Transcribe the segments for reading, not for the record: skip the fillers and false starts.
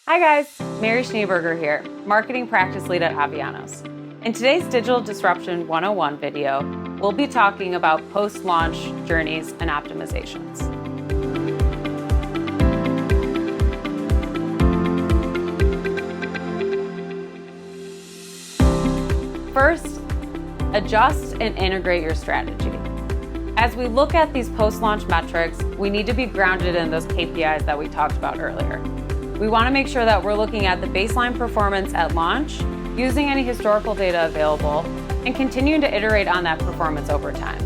Hi guys, Mary Schneeberger here, Marketing Practice Lead at Avionos. In today's Digital Disruption 101 video, we'll be talking about post-launch journeys and optimizations. First, adjust and integrate your strategy. As we look at these post-launch metrics, we need to be grounded in those KPIs that we talked about earlier. We want to make sure that we're looking at the baseline performance at launch, using any historical data available, and continuing to iterate on that performance over time.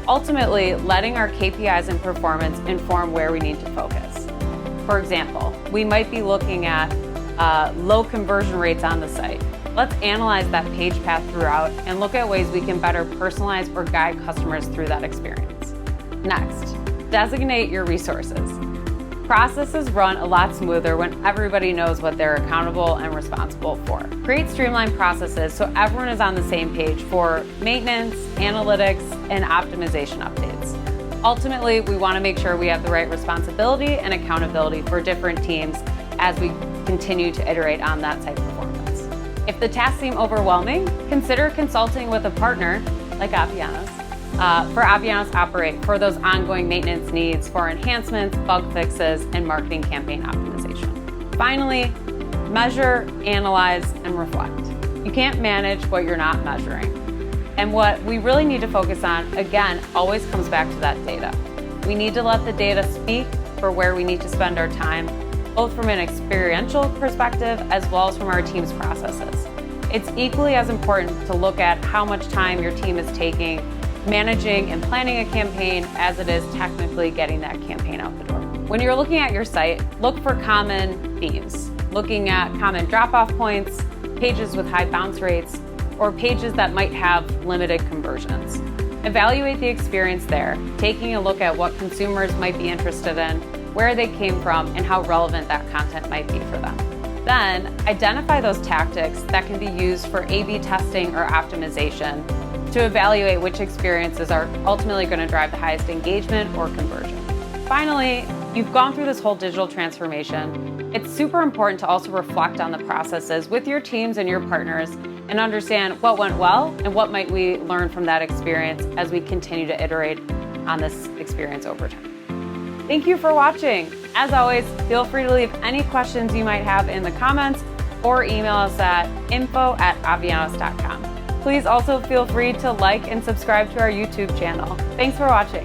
Ultimately, letting our KPIs and performance inform where we need to focus. For example, we might be looking at low conversion rates on the site. Let's analyze that page path throughout and look at ways we can better personalize or guide customers through that experience. Next, designate your resources. Processes run a lot smoother when everybody knows what they're accountable and responsible for. Create streamlined processes so everyone is on the same page for maintenance, analytics, and optimization updates. Ultimately, we want to make sure we have the right responsibility and accountability for different teams as we continue to iterate on that site performance. If the tasks seem overwhelming, consider consulting with a partner like Avionos. For Avionos Operate for those ongoing maintenance needs for enhancements, bug fixes, and marketing campaign optimization. Finally, measure, analyze, and reflect. You can't manage what you're not measuring. And what we really need to focus on, again, always comes back to that data. We need to let the data speak for where we need to spend our time, both from an experiential perspective as well as from our team's processes. It's equally as important to look at how much time your team is taking managing and planning a campaign as it is technically getting that campaign out the door. When you're looking at your site, look for common themes, looking at common drop-off points, pages with high bounce rates, or pages that might have limited conversions. Evaluate the experience there, taking a look at what consumers might be interested in, where they came from, and how relevant that content might be for them. Then, identify those tactics that can be used for A/B testing or optimization to evaluate which experiences are ultimately going to drive the highest engagement or conversion. Finally, you've gone through this whole digital transformation. It's super important to also reflect on the processes with your teams and your partners and understand what went well and what might we learn from that experience as we continue to iterate on this experience over time. Thank you for watching. As always, feel free to leave any questions you might have in the comments or email us at info@avionos.com. Please also feel free to like and subscribe to our YouTube channel. Thanks for watching.